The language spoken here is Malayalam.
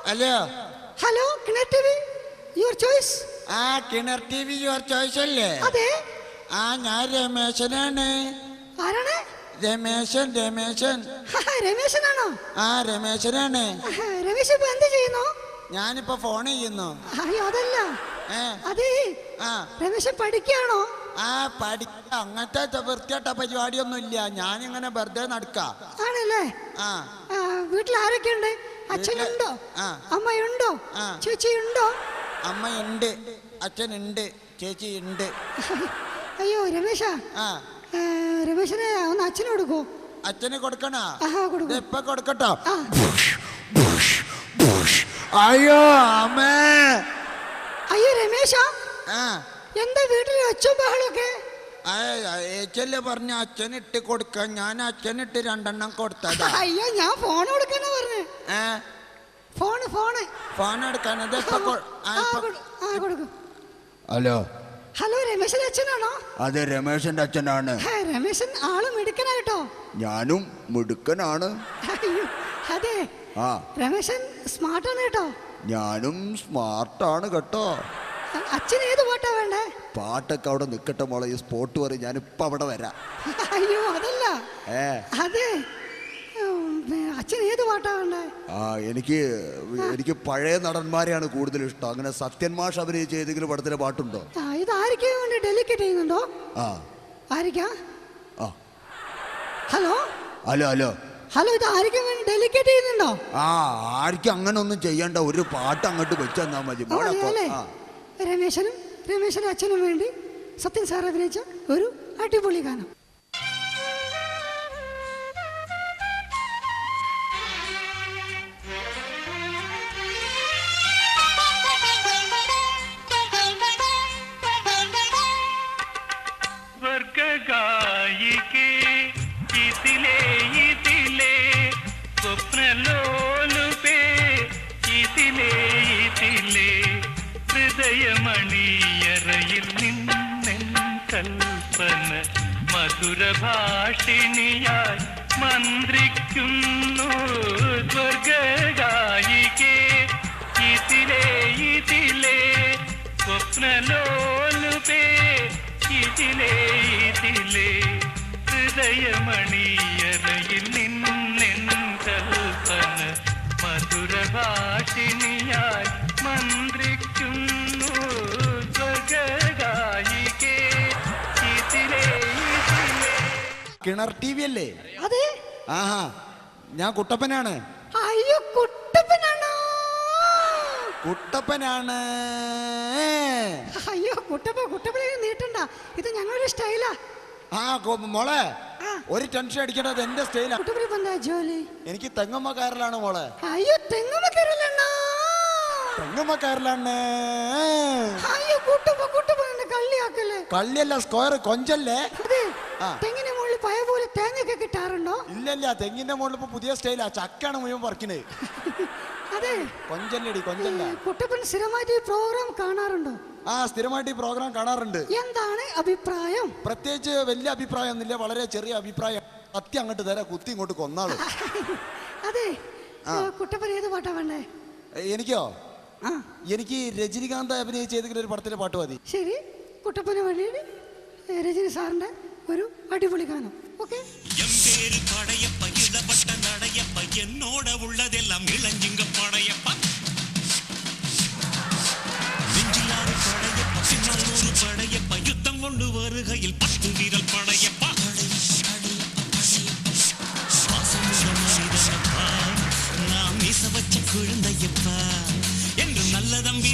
ഹലോ ഹലോ കിണർ ടി വി യുവർ ചോയ്സ്. ആ കിണർ ടി വി യുവർ ചോയ്സ് അല്ലേ? അതെ. ആ ഞാൻ രമേശനാണ്. ആരാണ്? രമേശൻ. രമേശനാണോ? ആ രമേശനാണ്. രമേശ് ഇപ്പൊ എന്ത് ചെയ്യുന്നു? ഞാനിപ്പോ ഫോൺ ചെയ്യുന്നു. അയ്യോ അതല്ല, അതെ ആ രമേശൻ പഠിക്കാണോ? ആ പഠിക്ക അങ്ങനത്തെ വൃത്തിയായിട്ട പരിപാടിയൊന്നും ഇല്ല. ഞാനിങ്ങനെ വെറുതെ നടക്ക. ആണല്ലേ? ആ വീട്ടിൽ ആരൊക്കെയുണ്ട്? അച്ഛനുണ്ടോ? അമ്മയുണ്ടോ? ചേച്ചിയുണ്ടോ? അമ്മയുണ്ട്, അച്ഛനുണ്ട്, ചേച്ചി ഉണ്ട്. അയ്യോ രമേശ, രമേശനെ ഒന്ന് അച്ഛന് കൊടുക്കൂ. അച്ഛന് കൊടുക്കണോ? ഇപ്പൊ കൊടുക്കട്ടോ. അയ്യോ അമ്മേ. അയ്യോ രമേശ, എന്താ വീട്ടിൽ ഒച്ചും ബഹളൊക്കെ? ഏച്ചല്ലേ പറഞ്ഞ അച്ഛനിട്ട് കൊടുക്കാൻ. ഞാൻ അച്ഛനിട്ട് 2 കൊടുത്തതാ. അയ്യോ ഞാൻ ഫോൺ കൊടുക്കാനാ പറഞ്ഞേ. ഫോൺ എടുക്കാനത്. ഹലോ ഹലോ, രമേശന്റെ അച്ഛനാണോ? അതെ രമേശന്റെ അച്ഛനാണ്. രമേശൻ ആള് മിടുക്കനായിട്ടോ. ഞാനും മിടുക്കനാണ്. അതെ രമേശൻ സ്മാർട്ടാണ് കേട്ടോ. ഞാനും സ്മാർട്ടാണ് കേട്ടോ. അച്ഛന് ഏത് പാട്ടാ വേണ്ടേ? പാട്ടൊക്കെ അവിടെ നിക്കട്ടെ മോളെ, ഈ സ്പോട്ട് പറയും. ഞാനിപ്പോ അവിടെ വരാം. അയ്യോ അതല്ല, അതെ അച്ഛന് ഏത് പാട്ടാ വേണ്ടേ? എനിക്ക് പഴയ നടന്മാരെയാണ് കൂടുതൽ ഇഷ്ടം. അങ്ങനെ സത്യൻ മാഷ് അഭിനയിച്ച ഏതെങ്കിലും പടത്തിലെ പാട്ടുണ്ടോ? ഇത് ആർക്കും വേണ്ടി ഡെലിക്കേറ്റ് ചെയ്യുന്നുണ്ടോ? ആരിക്കാ? ഹലോ ഹലോ ഹലോ ഹലോ, ഇത് ആർക്കും വേണ്ടി ഡെലിക്കേറ്റ് ചെയ്യുന്നുണ്ടോ? ആർക്കും അങ്ങനെ ഒന്നും ചെയ്യണ്ട. ഒരു പാട്ട് അങ്ങോട്ട് വെച്ചാ മതി. രമേശനും അച്ഛനും വേണ്ടി സത്യൻ സാർ അഭിനയിച്ച ഒരു അടിപൊളി ഗാനം. ഹൃദയമണിയറയിൽ നിന്നെൻ കൽപ്പന മധുരഭാഷിണിയായി മന്ത്രിക്കുന്നു. സ്വർഗഗായികേ ഇതിലേ സ്വപ്നലോലുപേ ഇതിലേ ഹൃദയമണിയറയിൽ നിന്നെൻ കൽപ്പന മധുരഭാഷിണിയായി മന്ത്രിക്കുന്നു. സ്വർഗഗായികേ ഇതിലേ കിണർ ടി വി അല്ലേ? അതെ. ഞാൻ കുട്ടപ്പനാണ്. അയ്യോ കുട്ടപ്പനാണോ? കുട്ടപ്പനാണ്. അയ്യോ കുട്ടപ്പനെ നീട്ടണ്ട, ഇത് ഞങ്ങളുടെ സ്റ്റൈലാ. മോളെ ഒരു ടെൻഷൻ അടിക്കേണ്ടത് എന്റെ സ്റ്റൈലാ. ജോലി എനിക്ക് തെങ്ങമ്മ കയറലാണ് മോളെ. അയ്യോ തെങ്ങമ്മ കയറലാണ്. അയ്യോ കുട്ടപ്പനെ കള്ളിയല്ല, സ്ക്വയർ കൊഞ്ചല്ലേ. തെങ്ങിന്റെ മുകളിൽ പഴയ പോലെ തേങ്ങയൊക്കെ കിട്ടാറുണ്ടോ? ഇല്ലല്ല, തെങ്ങിന്റെ മുകളിൽ ഇപ്പൊ പുതിയ സ്റ്റൈലാ. ചക്കാണ് മുഴുവൻ പറിക്കണേ. അതെ കൊഞ്ചല്ലടി, കൊഞ്ചല്ല. കുട്ടപ്പൻ സ്ഥിരമായിട്ട് ഈ പ്രോഗ്രാം കാണാറുണ്ടോ? സ്ഥിരമായിട്ട് ഈ പ്രോഗ്രാം കാണാറുണ്ട്. എന്താണ് അഭിപ്രായം? പ്രത്യേകിച്ച് വലിയ അഭിപ്രായം ഒന്നുമില്ല, വളരെ ചെറിയ അഭിപ്രായം. കത്തി അങ്ങോട്ട് തരാ, കുത്തി ഇങ്ങോട്ട് കൊന്നാളൂ. അതെ കുട്ടപ്പൻ ഏത് പാട്ടാ വേണ്ടേ? എനിക്കോ? എനിക്ക് രജനികാന്ത് അഭിനയിച്ച ഏതെങ്കിലും ഒരു പടത്തിലെ പാട്ട് മതി. ശരി, കുട്ടപ്പന് വേണ്ടി രജനി സാറിന്റെ ഒരു അടിപൊളി ഗാനം. ഓക്കെ. എന്നോട് ഉള്ളതെല്ലാം ഇളഞ്ചിങ്ക പടയപ്പ നെഞ്ചിലാറ് പടയപ്പ പിന്നൂറ് പടയപ്പ യുദ്ധം കൊണ്ട് വരുകയിൽ 10 വിരൽ പടയപ്പ ശ്വാസമുള്ള നാം മീസ വച്ച കുഴന്തയപ്പ என்று நல்ல தம்பி